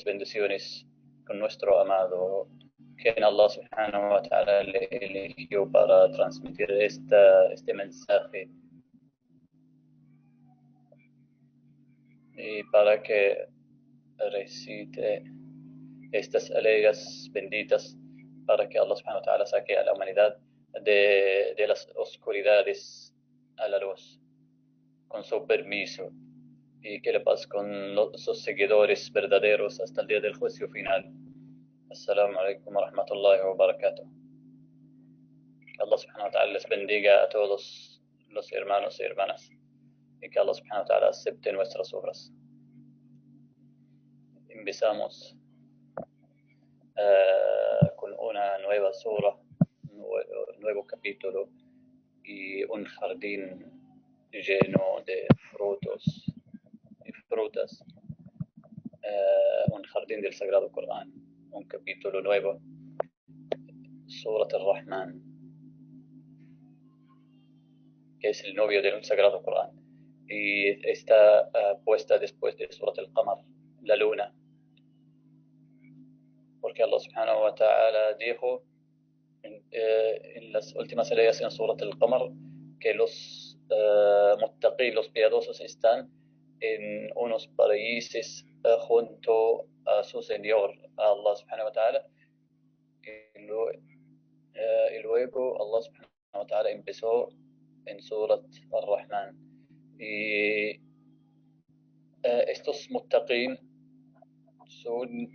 bendiciones con nuestro amado, quien Allah subhanahu wa ta'ala le eligió para transmitir este mensaje y para que recite estas aleyas benditas, para que Allah subhanahu wa ta'ala saque a la humanidad de las oscuridades a la luz, con su permiso, y que la paz con sus seguidores verdaderos hasta el día del juicio final. Assalamu alaikum wa rahmatullahi wa barakatuh. Que Allah subhanahu wa ta'ala les bendiga a todos los hermanos y hermanas, y que Allah subhanahu wa ta'ala acepte nuestras obras. Empezamos con una nueva sura, un nuevo capítulo y un jardín lleno de frutos y frutas, un jardín del Sagrado Corán, un capítulo nuevo, Surat al-Rahman, que es el novio del Sagrado Corán, y está puesta después de Surat al-Qamar, la luna, porque Allah subhanahu wa ta'ala dijo en las últimas aleyas en Surat al-Qamar que los muttaqí, los piadosos, están en unos paraísos junto a su Señor, a Allah subhanahu wa ta'ala, y luego Allah subhanahu wa ta'ala empezó en Surat al-Rahman, y estos muttaqin son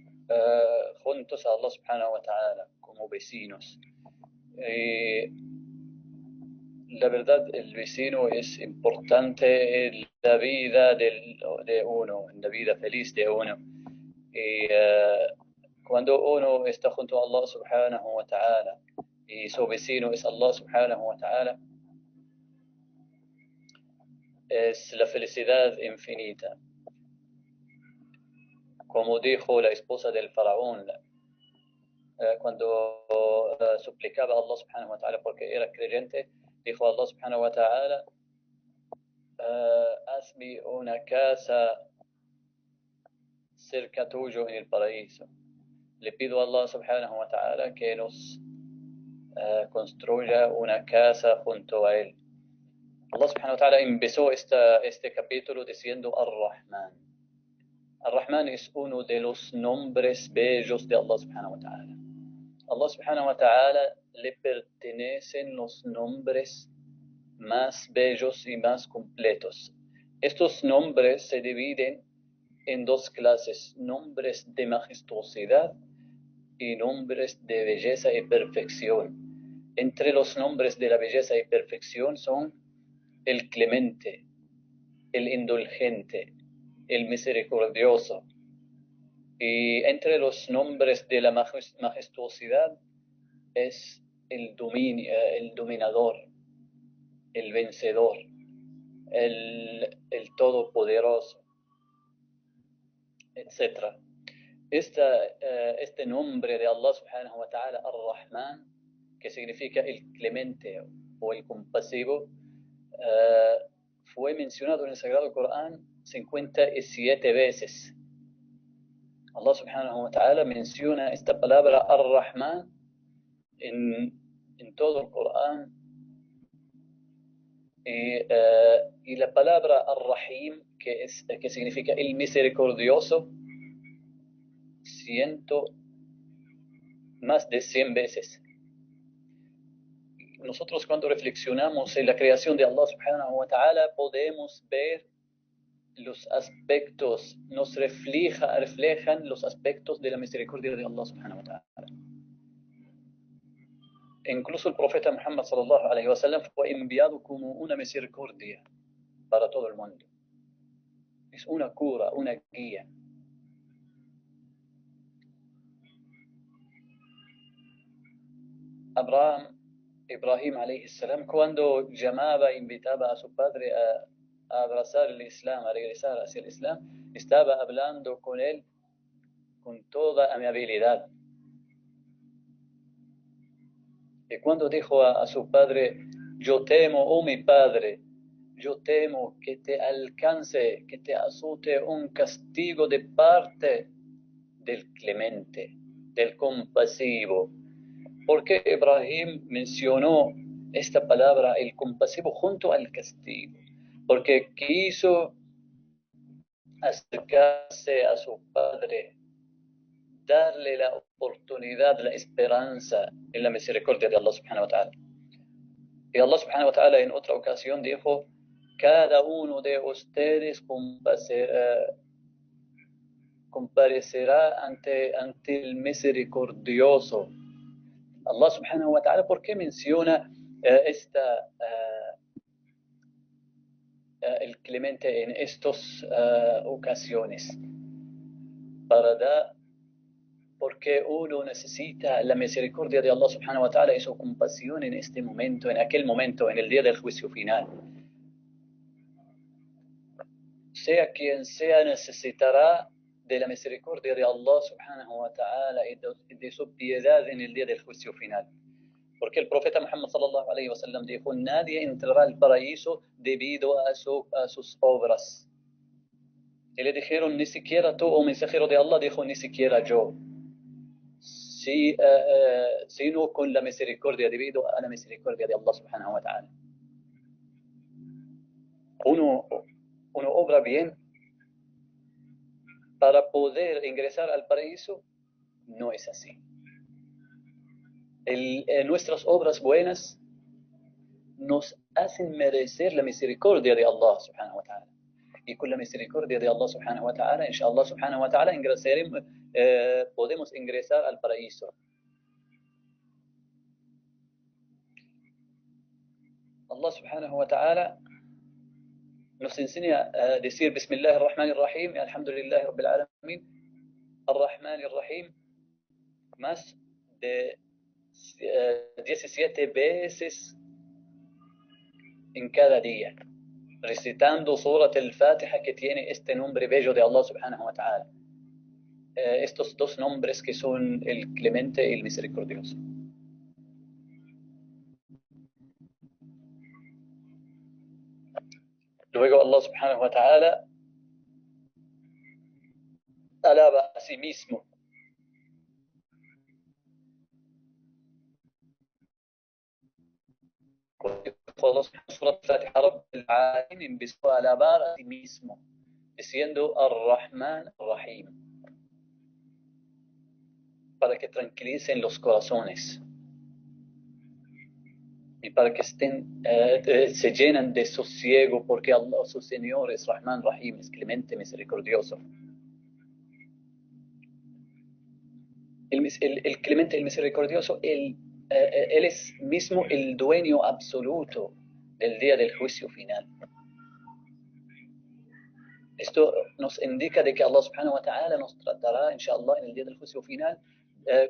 juntos a Allah subhanahu wa ta'ala como vecinos. La verdad, el vecino es importante en la vida de uno, en la vida feliz de uno. Y cuando uno está junto a Allah subhanahu wa ta'ala y su vecino es Allah subhanahu wa ta'ala, es la felicidad infinita. Como dijo la esposa del faraón, cuando suplicaba a Allah subhanahu wa ta'ala porque era creyente, dijo a Allah subhanahu wa ta'ala: hazme una casa cerca tuyo en el paraíso. Le pido a Allah subhanahu wa ta'ala que nos construya una casa junto a él. Allah subhanahu wa ta'ala empezó este capítulo diciendo Ar-Rahman. Ar-Rahman es uno de los nombres bellos de Allah subhanahu wa ta'ala. Allah subhanahu wa ta'ala le pertenecen los nombres más bellos y más completos. Estos nombres se dividen en dos clases: nombres de majestuosidad y nombres de belleza y perfección. Entre los nombres de la belleza y perfección son el clemente, el indulgente, el misericordioso. Y entre los nombres de la majestuosidad es el dominador, el vencedor, el todopoderoso, etc. Este nombre de Allah subhanahu wa ta'ala, Ar-Rahman, que significa el clemente o el compasivo, fue mencionado en el Sagrado Corán 57 veces. Allah subhanahu wa ta'ala menciona esta palabra Ar-Rahman en todo el Corán, y la palabra Ar-Rahim, que significa el misericordioso, más de 100 veces. Nosotros, cuando reflexionamos en la creación de Allah subhanahu wa ta'ala, podemos ver los aspectos, nos reflejan los aspectos de la misericordia de Allah subhanahu wa ta'ala. Incluso el profeta Muhammad sallallahu alayhi wa sallam fue enviado como una misericordia para todo el mundo. Es una cura, una guía. Ibrahim alayhi salam, cuando llamaba, invitaba a su padre a abrazar el Islam, a regresar hacia el Islam, estaba hablando con él con toda amabilidad. Y cuando dijo a su padre: yo temo, oh mi padre, yo temo que te alcance, que te azote un castigo de parte del clemente, del compasivo. ¿Por qué Ibrahim mencionó esta palabra, el compasivo, junto al castigo? Porque quiso acercarse a su padre, darle la oportunidad, la esperanza en la misericordia de Allah subhanahu wa ta'ala. Y Allah subhanahu wa ta'ala en otra ocasión dijo: cada uno de ustedes comparecerá ante el misericordioso. Allah subhanahu wa ta'ala, ¿por qué menciona el clemente en estas ocasiones? Porque uno necesita la misericordia de Allah subhanahu wa ta'ala y su compasión en este momento, en aquel momento, en el día del juicio final. Sea quien sea, necesitará de la misericordia de Allah subhanahu wa ta'ala y de su piedad en el día del juicio final. Porque el profeta Muhammad sallallahu alayhi wa sallam dijo: nadie entrará al paraíso debido a sus obras. Y le dijeron: ni siquiera tú, oh mensajero de Allah. Dijo: ni siquiera yo, sino con la misericordia, debido a la misericordia de Allah subhanahu wa ta'ala. Uno obra bien para poder ingresar al paraíso. No es así. Nuestras obras buenas nos hacen merecer la misericordia de Allah subhanahu wa ta'ala. Y con la misericordia de Allah subhanahu wa ta'ala, inshallah subhanahu wa ta'ala, podemos ingresar al paraíso. Allah subhanahu wa ta'ala nos enseña a decir: Bismillah ar-Rahman ar-Rahim, alhamdulillah rabbil alamin, ar-Rahman ar-Rahim, más de 17 veces en cada día, recitando Surat al-Fatiha, que tiene este nombre bello de Allah subhanahu wa ta'ala. Estos dos nombres que son el clemente y el misericordioso. Luego Allah subhanahu wa ta'ala alaba a sí mismo. Allah subhanahu wa ta'ala Rabbil Alamin empezó a alabar a sí mismo, diciendo Ar-Rahman Ar-Rahim, para que tranquilicen los corazones y para que se llenen de sosiego, porque Allah, su Señor, es Rahman Rahim, es clemente, misericordioso. El clemente, el misericordioso, Él es mismo el dueño absoluto del día del juicio final. Esto nos indica de que Allah subhanahu wa ta'ala nos tratará, inshallah, en el día del juicio final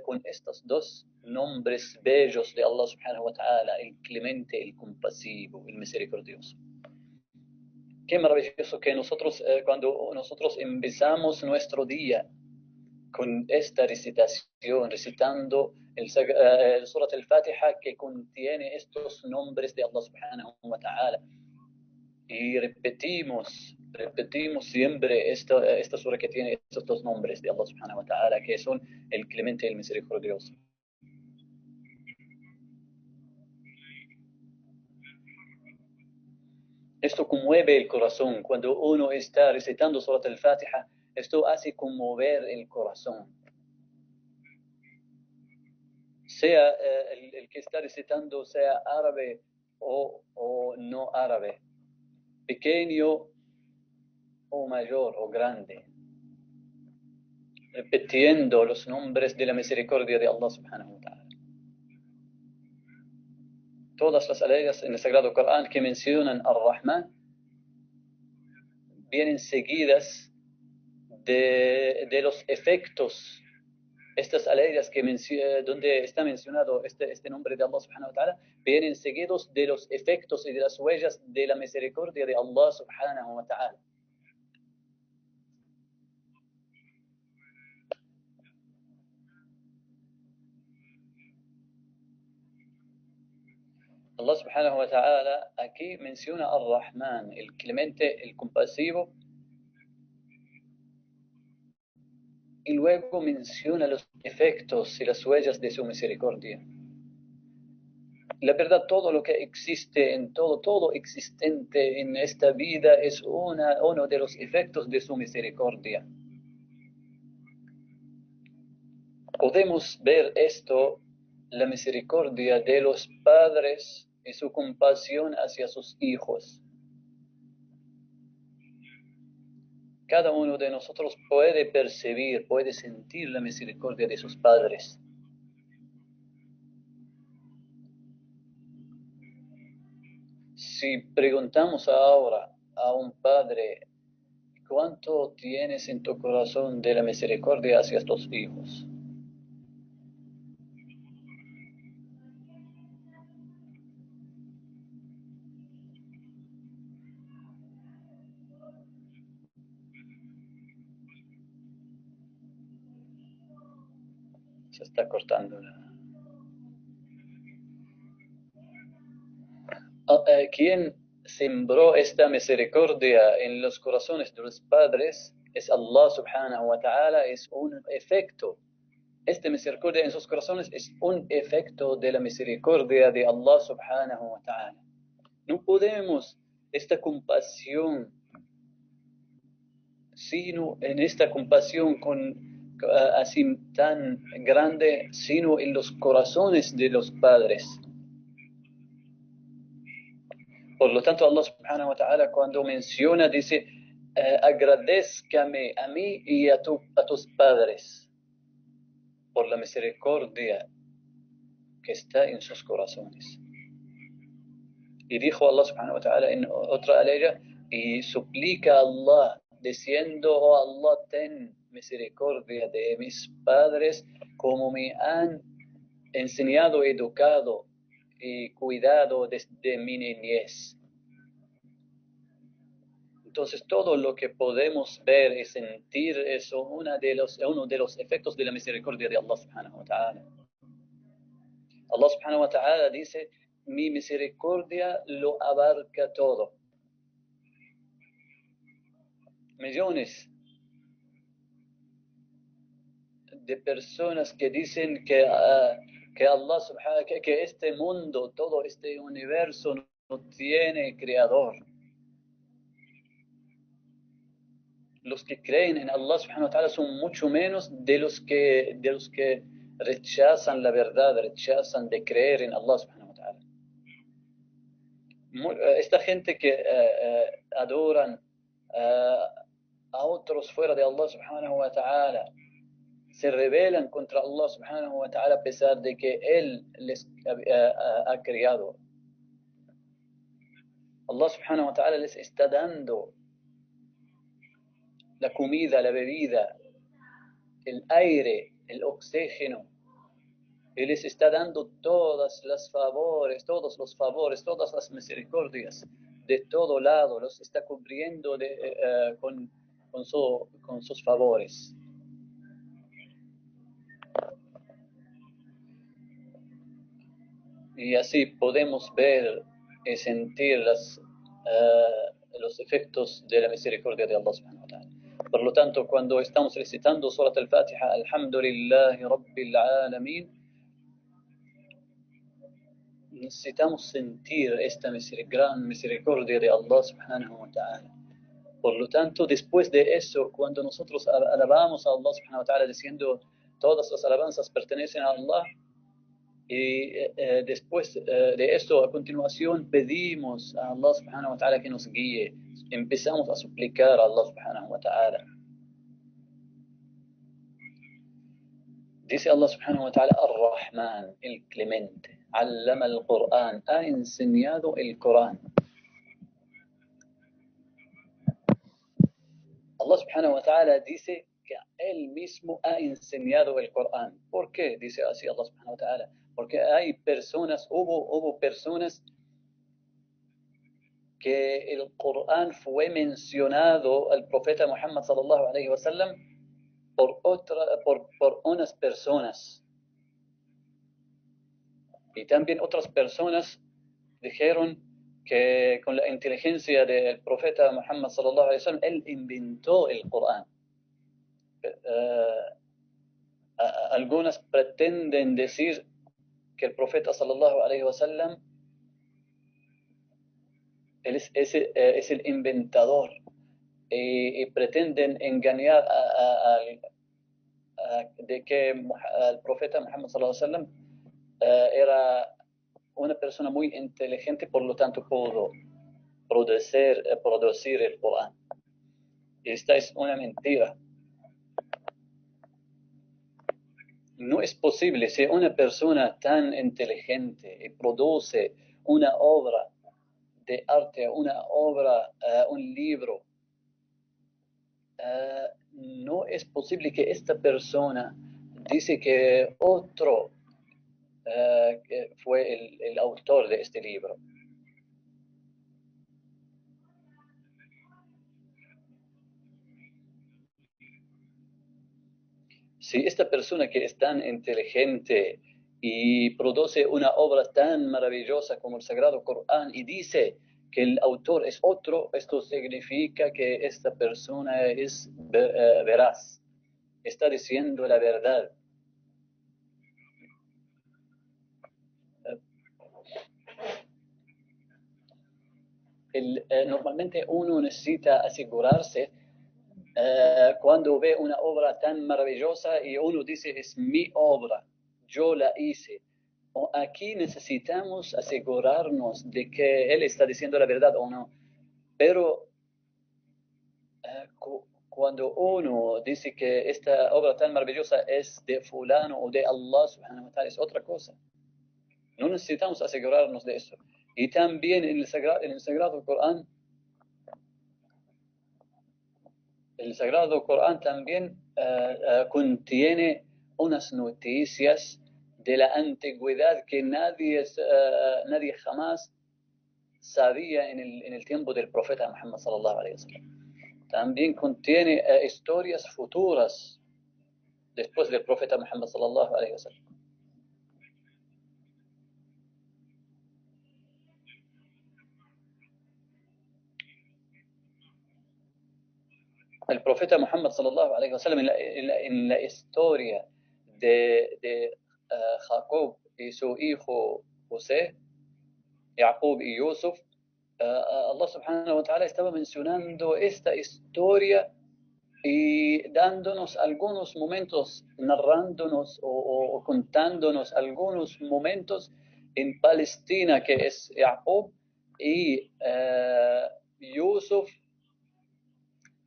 con estos dos nombres bellos de Allah subhanahu wa ta'ala: el clemente, el compasivo, el misericordioso. Qué maravilloso que cuando nosotros empezamos nuestro día con esta recitación, recitando el Surat al-Fatiha, que contiene estos nombres de Allah subhanahu wa ta'ala, y repetimos siempre esta sura que tiene estos dos nombres de Allah subhanahu wa ta'ala, que son el clemente y el misericordioso. Esto conmueve el corazón. Cuando uno está recitando Surat al-Fatiha, esto hace conmover el corazón. Sea el que está recitando, sea árabe o no árabe, pequeño o mayor o grande, repitiendo los nombres de la misericordia de Allah subhanahu wa ta'ala. Todas las ayas en el Sagrado Corán que mencionan Ar-Rahman vienen seguidas de los efectos. Estas ayas donde está mencionado este nombre de Allah subhanahu wa ta'ala, vienen seguidos de los efectos y de las huellas de la misericordia de Allah subhanahu wa ta'ala. Allah subhanahu wa ta'ala aquí menciona Ar-Rahman, el clemente, el compasivo, y luego menciona los efectos y las huellas de su misericordia. La verdad, todo lo que existe en todo existente en esta vida es uno de los efectos de su misericordia. Podemos ver esto, la misericordia de los padres y su compasión hacia sus hijos. Cada uno de nosotros puede percibir, puede sentir la misericordia de sus padres. Si preguntamos ahora a un padre, ¿cuánto tienes en tu corazón de la misericordia hacia tus hijos? Se está cortando. Quien sembró esta misericordia en los corazones de los padres es Allah subhanahu wa ta'ala, es un efecto. Esta misericordia en sus corazones es un efecto de la misericordia de Allah subhanahu wa ta'ala. No podemos esta compasión, sino en esta compasión así tan grande, sino en los corazones de los padres. Por lo tanto, Allah subhanahu wa ta'ala cuando menciona, dice, agradézcame a mí y a tus padres por la misericordia que está en sus corazones. Y dijo Allah subhanahu wa ta'ala en otra aleya, y suplica a Allah, diciendo, oh Allah, ten misericordia de mis padres como me han enseñado, educado y cuidado desde mi niñez. Entonces todo lo que podemos ver y sentir es uno de los efectos de la misericordia de Allah subhanahu wa ta'ala. Allah subhanahu wa ta'ala dice, mi misericordia lo abarca todo. Millones de personas que dicen que Allah subhanahu que este mundo, todo este universo no tiene creador. Los que creen en Allah subhanahu wa ta'ala son mucho menos de los que rechazan la verdad, rechazan de creer en Allah subhanahu wa ta'ala. Esta gente que adoran a otros fuera de Allah subhanahu wa ta'ala, se rebelan contra Allah subhanahu wa ta'ala a pesar de que Él les ha creado. Allah subhanahu wa ta'ala les está dando la comida, la bebida, el aire, el oxígeno, y les está dando todos los favores, todas las misericordias de todo lado, los está cubriendo con sus favores. Y así podemos ver y sentir los efectos de la misericordia de Allah subhanahu wa ta'ala. Por lo tanto, cuando estamos recitando Surat al-Fatiha, Alhamdulillahi Rabbil Alamin, necesitamos sentir esta gran misericordia de Allah subhanahu wa ta'ala. Por lo tanto, después de eso, cuando nosotros alabamos a Allah subhanahu wa ta'ala diciendo todas las alabanzas pertenecen a Allah, y después de esto, a continuación, pedimos a Allah subhanahu wa ta'ala que nos guíe. Empezamos a suplicar a Allah subhanahu wa ta'ala. Dice Allah subhanahu wa ta'ala, Ar-Rahman, el clemente, allama al-Qur'an, ha enseñado el Corán. Allah subhanahu wa ta'ala dice que Él mismo ha enseñado el Corán. ¿Por qué dice así Allah subhanahu wa ta'ala? Porque hay personas, hubo personas que el Corán fue mencionado al profeta Muhammad sallallahu alayhi wa sallam por unas personas. Y también otras personas dijeron que con la inteligencia del profeta Muhammad sallallahu alayhi wa sallam, él inventó el Corán. algunas pretenden decir que el profeta sallallahu alaihi wasallam es el inventador y pretenden engañar de que el profeta Muhammad sallallahu alaihi wasallam era una persona muy inteligente, por lo tanto pudo producir el Corán. Esta es una mentira. No es posible, si una persona tan inteligente y produce una obra de arte, una obra, un libro, no es posible que esta persona dice que otro que fue el autor de este libro. Si esta persona que es tan inteligente y produce una obra tan maravillosa como el Sagrado Corán y dice que el autor es otro, esto significa que esta persona es veraz, está diciendo la verdad. Normalmente uno necesita asegurarse cuando ve una obra tan maravillosa y uno dice es mi obra, yo la hice. Aquí necesitamos asegurarnos de que él está diciendo la verdad o no. Pero cuando uno dice que esta obra tan maravillosa es de fulano o de Allah subhanahu wa ta'ala, es otra cosa. No necesitamos asegurarnos de eso. Y también en el Sagrado Corán, el Sagrado Corán también contiene unas noticias de la antigüedad que nadie jamás sabía en el tiempo del profeta Muhammad sallallahu alaihi wasallam. También contiene historias futuras después del profeta Muhammad sallallahu alaihi wasallam. El profeta Muhammad sallallahu alaihi wasallam en la historia de Jacob y su hijo José, Jacob y Yusuf, Allah subhanahu wa ta'ala estaba mencionando esta historia y dándonos algunos momentos, narrándonos o contándonos algunos momentos en Palestina, que es Jacob y Yusuf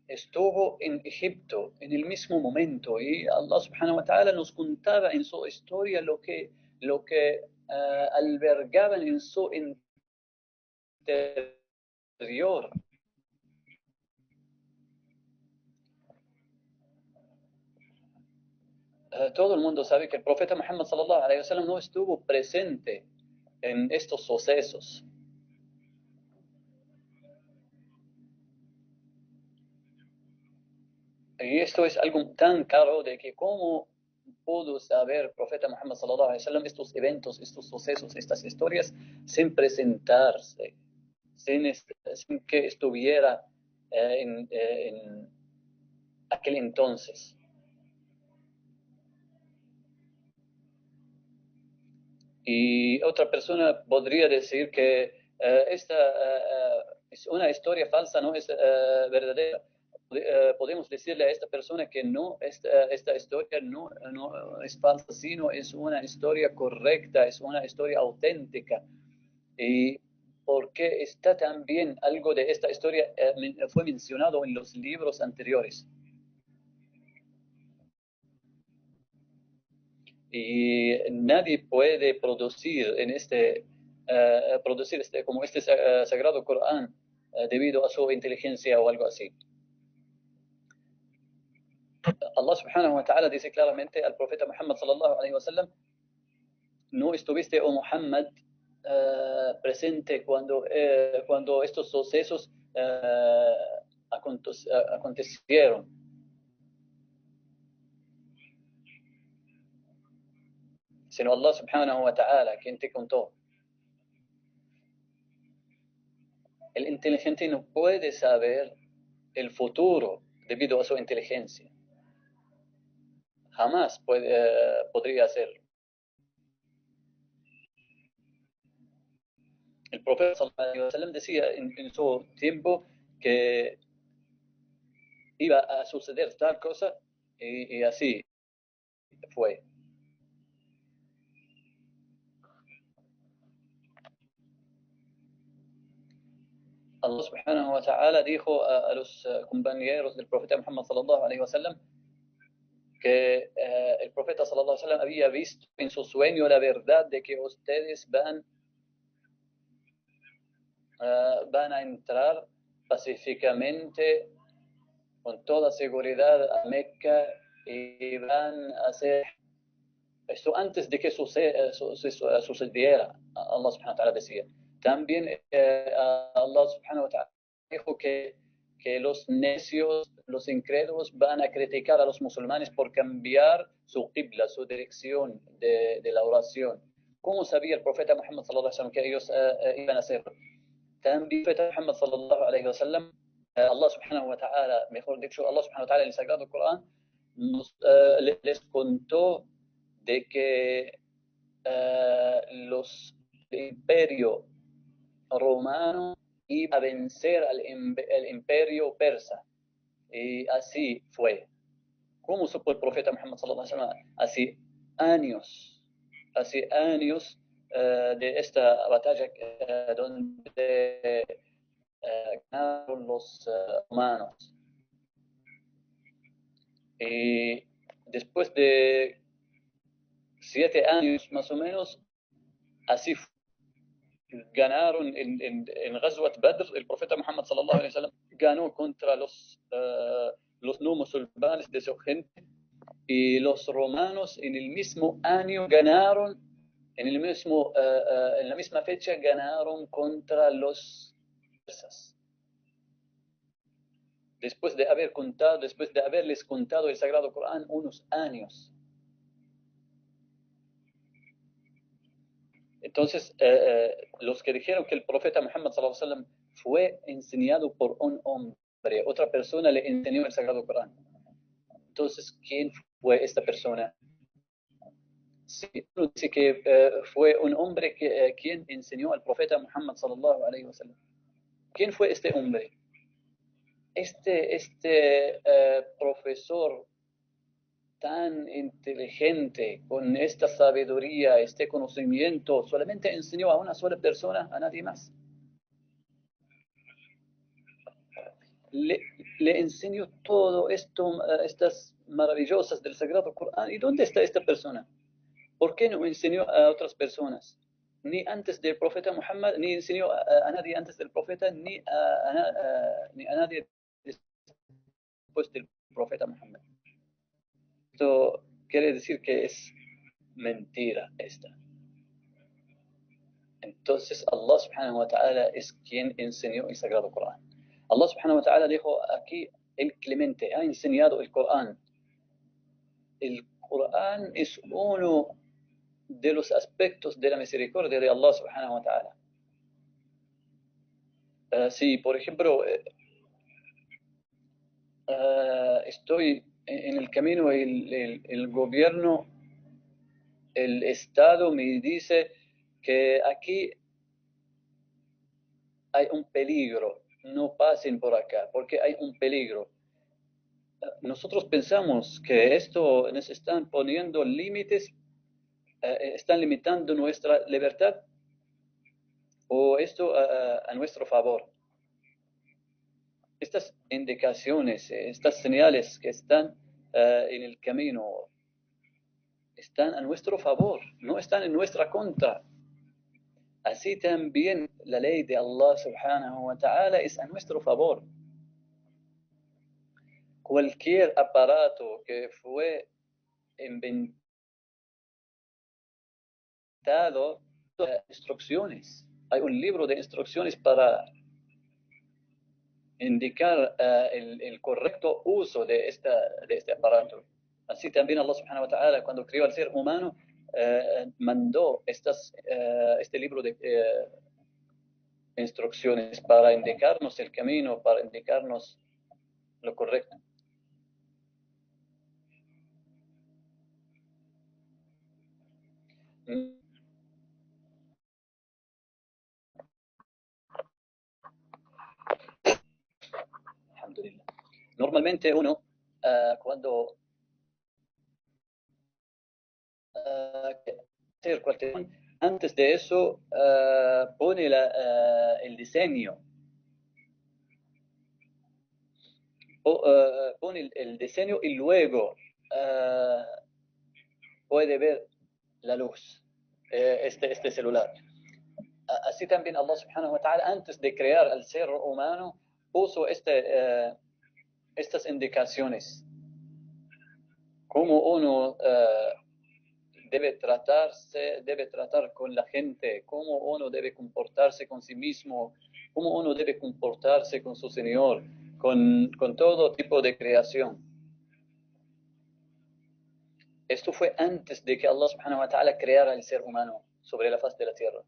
estuvo en Egipto en el mismo momento, y Allah subhanahu wa ta'ala nos contaba en su historia lo que albergaban en su interior. Todo el mundo sabe que el profeta Muhammad sallallahu alaihi wasallam no estuvo presente en estos sucesos. Y esto es algo tan caro de que cómo pudo saber el profeta Muhammad sallallahu alaihi wasallam estos eventos, estos sucesos, estas historias sin presentarse, sin que estuviera en aquel entonces. Y otra persona podría decir que esta es una historia falsa, no es verdadera. Podemos decirle a esta persona que no, esta historia no es falsa, sino es una historia correcta, es una historia auténtica. Y porque está también algo de esta historia fue mencionado en los libros anteriores. Y nadie puede producir como este sagrado Corán debido a su inteligencia o algo así. Allah subhanahu wa ta'ala dice claramente al profeta Muhammad sallallahu alaihi wasallam: no estuviste, oh Muhammad, presente cuando estos sucesos acontecieron. Sino Allah subhanahu wa ta'ala quien te contó. El inteligente no puede saber el futuro debido a su inteligencia. jamás podría hacerlo. El profeta sallallahu alaihi wasallam decía en su tiempo que iba a suceder tal cosa y así fue. Allah subhanahu wa ta'ala dijo a los compañeros del profeta Muhammad sallallahu alaihi wasallam que el profeta sallallahu alaihi wasallam había visto en su sueño la verdad de que ustedes van a entrar pacíficamente con toda seguridad a Mecca y van a hacer esto antes de que sucediera. Allah subhanahu wa ta'ala decía. También Allah subhanahu wa ta'ala dijo que los necios, los incrédulos van a criticar a los musulmanes por cambiar su qibla, su dirección de la oración. ¿Cómo sabía el profeta Muhammad sallallahu alaihi wasallam que ellos iban a hacerlo? También el profeta Muhammad sallallahu alaihi wasallam, Allah subhanahu wa ta'ala, mejor dicho, Allah subhanahu wa ta'ala en el Sagrado Corán les contó de que el imperio romano iba a vencer al imperio persa. Y así fue. ¿Cómo supo el profeta Muhammad sallallahu alaihi wasallam? Hace años de esta batalla donde ganaron los romanos. Y después de 7 años más o menos, así ganaron en Ghazwat Badr. El profeta Muhammad sallallahu alaihi wasallam ganó contra los no musulmanes de su gente, y los romanos en el mismo año ganaron, en la misma fecha ganaron contra los persas. Después de haberles contado el Sagrado Corán unos años. Entonces, los que dijeron que el profeta Muhammad sallallahu alaihi wasallam fue enseñado por un hombre, otra persona le enseñó el Sagrado Corán. Entonces, ¿quién fue esta persona? Sí, uno dice que fue un hombre quien enseñó al profeta Muhammad sallallahu alaihi wasallam. ¿Quién fue este hombre? Este profesor tan inteligente, con esta sabiduría, este conocimiento, solamente enseñó a una sola persona, a nadie más. Le enseñó todo esto, estas maravillosas del Sagrado Corán. ¿Y dónde está esta persona? ¿Por qué no enseñó a otras personas? Ni antes del profeta Muhammad, ni enseñó a nadie antes del profeta, ni a nadie después del profeta Muhammad. Esto quiere decir que es mentira esta. Entonces Allah subhanahu wa ta'ala es quien enseñó el Sagrado Corán. Allah subhanahu wa ta'ala dijo aquí, el Clemente ha enseñado el Corán. El Corán es uno de los aspectos de la misericordia de Allah subhanahu wa ta'ala. Si por ejemplo estoy en el camino, el gobierno, el Estado me dice que aquí hay un peligro, no pasen por acá, porque hay un peligro. Nosotros pensamos que esto nos están poniendo límites, están limitando nuestra libertad, o esto a nuestro favor. Estas indicaciones, estas señales que están en el camino, están a nuestro favor, no están en nuestra contra. Así también la ley de Allah subhanahu wa ta'ala es a nuestro favor. Cualquier aparato que fue inventado, instrucciones. Hay un libro de instrucciones para indicar el correcto uso de este aparato. Así también Allah subhanahu wa ta'ala, cuando creó al ser humano, mandó este libro de instrucciones para indicarnos el camino, para indicarnos lo correcto. normalmente uno, cuando hacer cualquier, antes de eso pone el diseño, pone el diseño y luego puede ver la luz, este celular. Así también Allah subhanahu wa ta'ala, antes de crear al ser humano, puso estas indicaciones. Cómo uno debe tratar con la gente, cómo uno debe comportarse con sí mismo, cómo uno debe comportarse con su Señor, con todo tipo de creación. Esto fue antes de que Allah subhanahu wa ta'ala creara al ser humano sobre la faz de la tierra.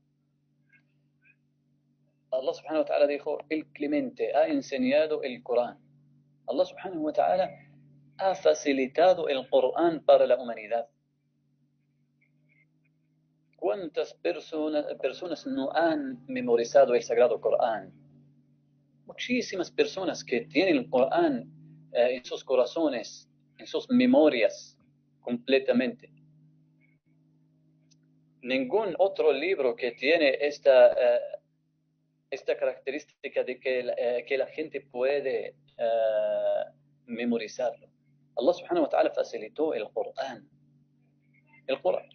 Allah subhanahu wa ta'ala dijo, el Clemente ha enseñado el Corán. Allah subhanahu wa ta'ala ha facilitado el Corán para la humanidad. ¿Cuántas personas no han memorizado el Sagrado Corán? Muchísimas personas que tienen el Corán en sus corazones, en sus memorias, completamente. Ningún otro libro que tiene esta característica de que la gente puede memorizarlo. Allah subhanahu wa ta'ala facilitó el Corán. El Corán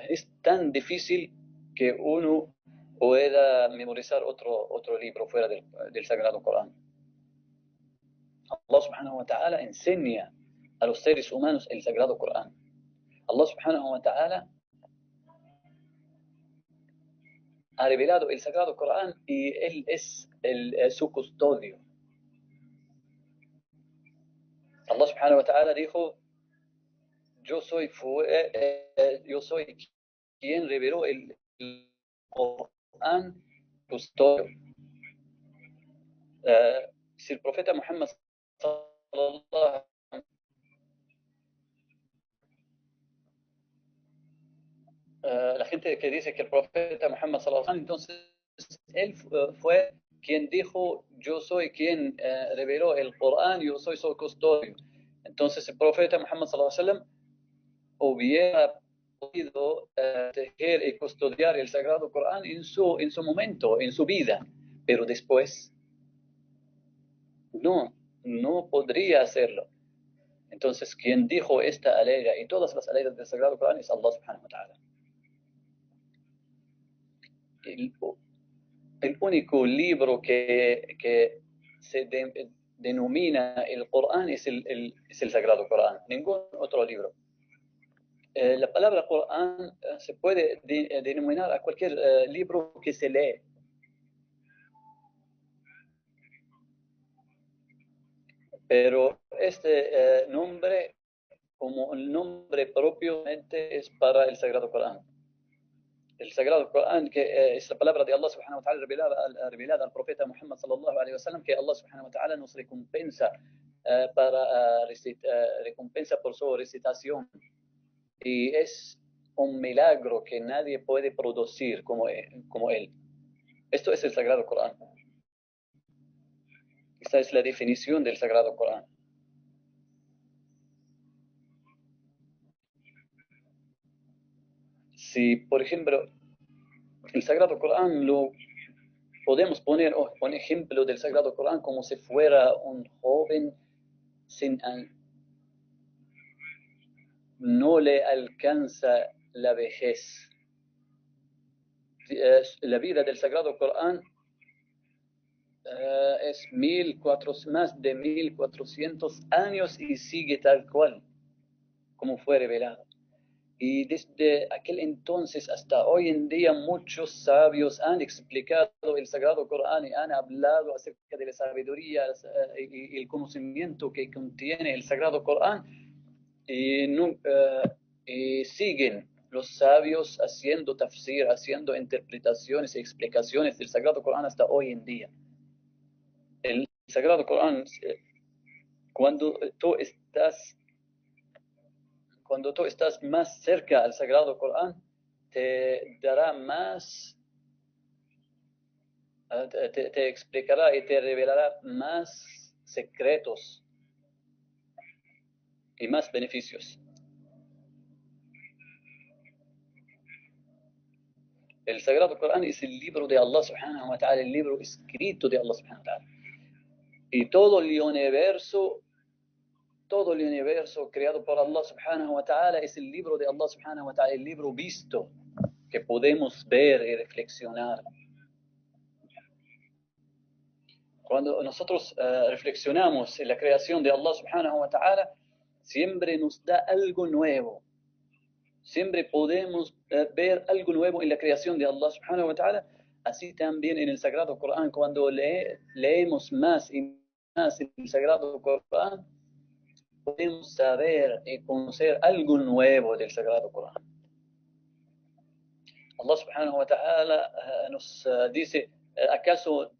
es tan difícil que uno pueda memorizar otro libro fuera del Sagrado Corán. Allah subhanahu wa ta'ala enseña a los seres humanos el Sagrado Corán. Allah subhanahu wa ta'ala ha revelado el Sagrado Corán y Él es su custodio. Allah subhanahu wa ta'ala dijo, yo soy quien reveló el Corán custodio. Si el profeta Muhammad sallallahu la gente que dice que el profeta Muhammad sallallahu alaihi wasallam, entonces él fue quien dijo, yo soy quien reveló el Corán, yo soy su custodio. Entonces el profeta Muhammad sallallahu alaihi wasallam hubiera podido tejer y custodiar el Sagrado Corán en su momento, en su vida, pero después no podría hacerlo. Entonces quien dijo esta alega y todas las alegas del Sagrado Corán es Allah subhanahu wa ta'ala. El único libro que se denomina el Corán es el Sagrado Corán, ningún otro libro. La palabra Corán se puede denominar a cualquier libro que se lee. Pero este nombre, como el nombre propiamente, es para el Sagrado Corán. El Sagrado Corán, que es la palabra de Allah subhanahu wa ta'ala revelada al profeta Muhammad sallallahu alaihi wasallam, que Allah subhanahu wa ta'ala nos recompensa recompensa por su recitación. Y es un milagro que nadie puede producir como él. Esto es el Sagrado Corán. Esta es la definición del Sagrado Corán. Si, por ejemplo, el Sagrado Corán lo podemos poner un ejemplo del Sagrado Corán como si fuera un joven no le alcanza la vejez. La vida del Sagrado Corán es más de 1400 años y sigue tal cual como fue revelado. Y desde aquel entonces hasta hoy en día muchos sabios han explicado el Sagrado Corán y han hablado acerca de la sabiduría y el conocimiento que contiene el Sagrado Corán. Y siguen los sabios haciendo tafsir, haciendo interpretaciones y explicaciones del Sagrado Corán hasta hoy en día. El Sagrado Corán, cuando tú estás más cerca al Sagrado Corán, te dará más, te explicará y te revelará más secretos y más beneficios. El Sagrado Corán es el libro de Allah subhanahu wa ta'ala, el libro escrito de Allah subhanahu wa ta'ala. Y todo el universo creado por Allah subhanahu wa ta'ala es el libro de Allah subhanahu wa ta'ala, el libro visto que podemos ver y reflexionar. Cuando nosotros reflexionamos en la creación de Allah subhanahu wa ta'ala, siempre nos da algo nuevo. Siempre podemos ver algo nuevo en la creación de Allah subhanahu wa ta'ala. Así también en el Sagrado Corán, cuando leemos más y más en el Sagrado Corán, podemos saber y conocer algo nuevo del Sagrado Corán. Allah subhanahu wa ta'ala nos dice, ¿acaso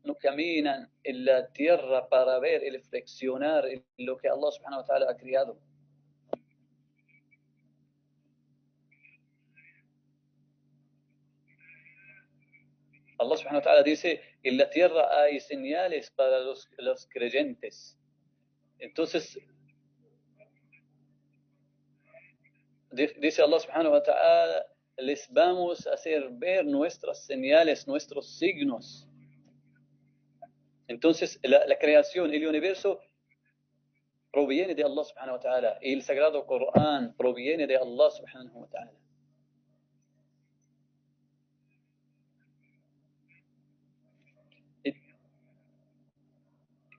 no caminan en la tierra para ver y reflexionar en lo que Allah subhanahu wa ta'ala ha creado? Allah subhanahu wa ta'ala dice, en la tierra hay señales para los creyentes. Entonces, dice Allah subhanahu wa ta'ala, les vamos a hacer ver nuestras señales, nuestros signos. Entonces, la creación, el universo proviene de Allah subhanahu wa ta'ala. Y el Sagrado Corán proviene de Allah subhanahu wa ta'ala.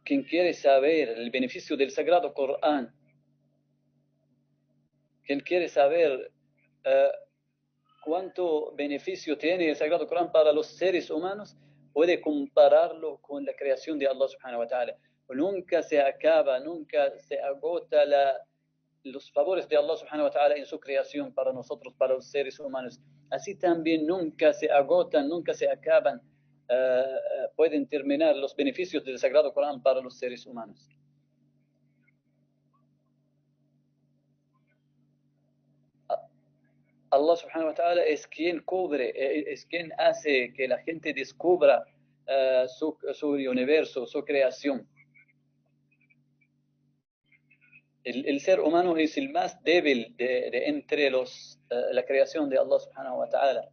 Quien quiere saber el beneficio del Sagrado Corán, quien quiere saber cuánto beneficio tiene el Sagrado Corán para los seres humanos, puede compararlo con la creación de Allah subhanahu wa ta'ala. Nunca se acaba, nunca se agota los favores de Allah subhanahu wa ta'ala en su creación para nosotros, para los seres humanos. Así también nunca se agotan, nunca se acaban, pueden terminar los beneficios del Sagrado Corán para los seres humanos. Allah subhanahu wa ta'ala es quien cubre, es quien hace que la gente descubra su universo, su creación. El ser humano es el más débil de entre la creación de Allah subhanahu wa ta'ala.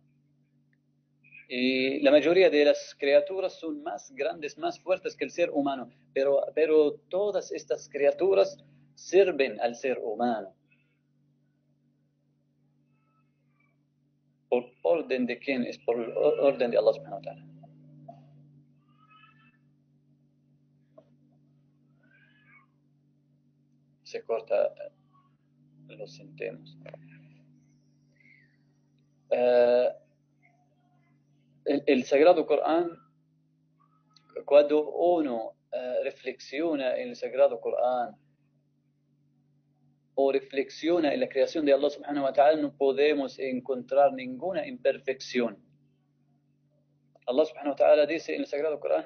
Y la mayoría de las criaturas son más grandes, más fuertes que el ser humano, pero todas estas criaturas sirven al ser humano. ¿Por orden de quién? Es por orden de Allah subhanahu wa ta'ala. Se corta, lo sentimos. El Sagrado Corán, cuando uno reflexiona en el Sagrado Corán o reflexiona en la creación de Allah subhanahu wa ta'ala, no podemos encontrar ninguna imperfección. Allah subhanahu wa ta'ala dice en el Sagrado Corán,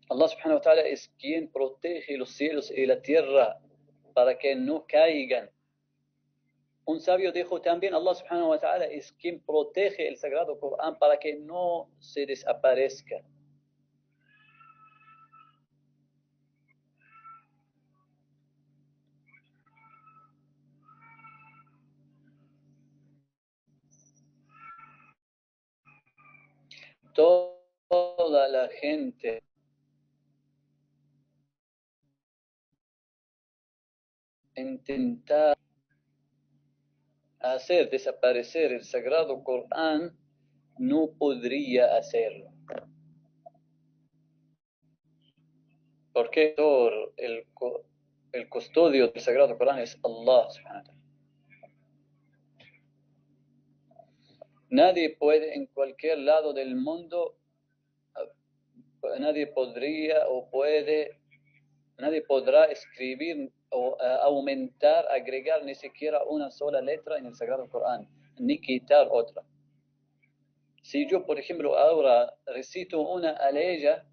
Allah subhanahu wa ta'ala es quien protege los cielos y la tierra para que no caigan. Un sabio dijo también, Allah subhanahu wa ta'ala es quien protege el Sagrado Corán para que no se desaparezca. Toda la gente intentar hacer desaparecer el Sagrado Corán no podría hacerlo. Porque el custodio del Sagrado Corán es Allah subhanahu wa ta'ala. Nadie puede en cualquier lado del mundo, nadie podrá escribir o aumentar, agregar ni siquiera una sola letra en el Sagrado Corán, ni quitar otra. Si yo, por ejemplo, ahora recito una aleya,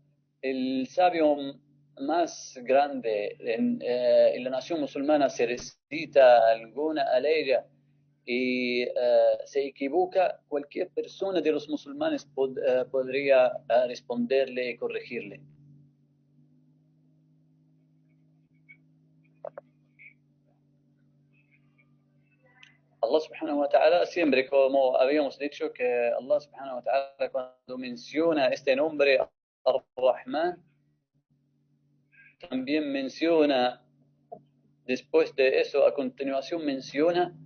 el sabio más grande en la nación musulmana se recita alguna aleya y se equivoca, cualquier persona de los musulmanes podría responderle y corregirle. Allah subhanahu wa ta'ala siempre, como habíamos dicho, que Allah subhanahu wa ta'ala cuando menciona este nombre Ar-Rahman, también menciona, después de eso, a continuación menciona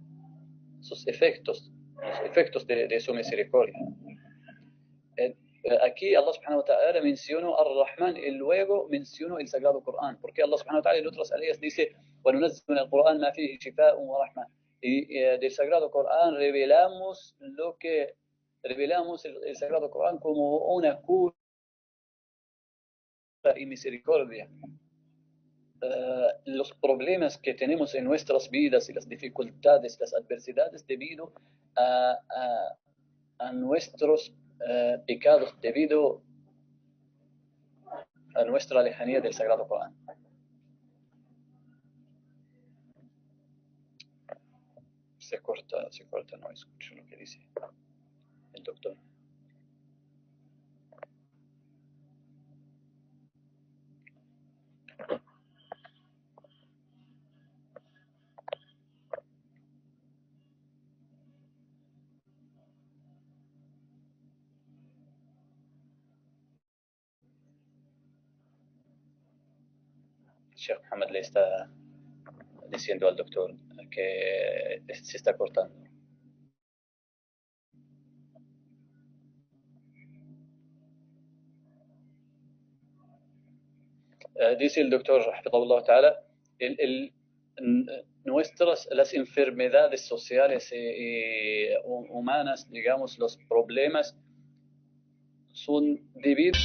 sus efectos, los efectos de su misericordia. Aquí Allah subhanahu wa ta'ala mencionó Ar-Rahman y luego mencionó el Sagrado Corán, porque Allah subhanahu wa ta'ala en otras ayas dice وَنُنَزِّلُ مِنَ الْقُرْآنِ مَا فِيهِ شِفَاءٌ وَرَحْمَةٌ, y del Sagrado Corán revelamos el Sagrado Corán como una cura y misericordia. Los problemas que tenemos en nuestras vidas y las dificultades, las adversidades debido a nuestros pecados, debido a nuestra lejanía del Sagrado Corán. Se corta, no escucho lo que dice el doctor. Sheikh Mohammed le está diciendo al doctor que se está cortando. Dice el doctor, hafidhahullah ta'ala, las enfermedades sociales y humanas, digamos, los problemas son debidos